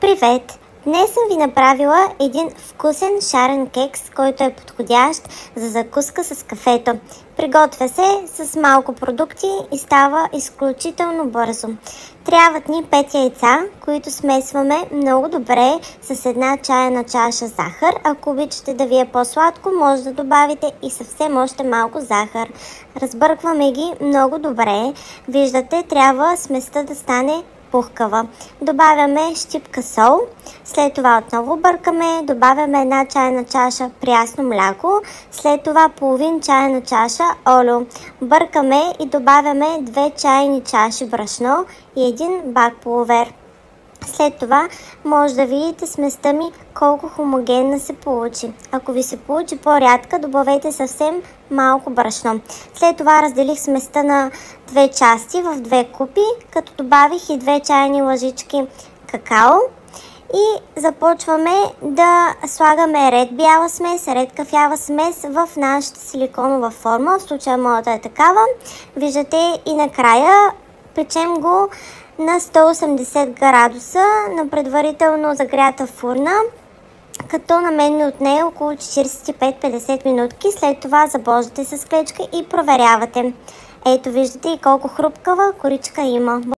Привет! Днес съм ви направила един вкусен шарен кекс, който е подходящ за закуска с кафето. Приготвя се с малко продукти и става изключително бързо. Трябват ни 5 яйца, които смесваме много добре с една чайна чаша захар. Ако обичате да ви е по-сладко, може да добавите и съвсем още малко захар. Разбъркваме ги много добре. Виждате, трябва сместа да стане пухкава. Добавяме щипка сол, след това отново бъркаме, добавяме една чайна чаша прясно мляко, след това половин чайна чаша олио. Бъркаме и добавяме 2 чайни чаши брашно и 1 бак пулвер. След това може да видите сместа ми колко хомогенна се получи. Ако ви се получи по-рядка, добавете съвсем малко брашно. След това разделих сместа на 2 части в 2 купи, като добавих и 2 чайни лъжички какао. И започваме да слагаме ред бяла смес, ред кафява смес в нашата силиконова форма. В случая моята е такава. Виждате, и накрая печем го на 180 градуса на предварително загрята фурна, като на мен ми отне около 45-50 минутки. След това забождате с клечка и проверявате. Ето, виждате и колко хрупкава коричка има.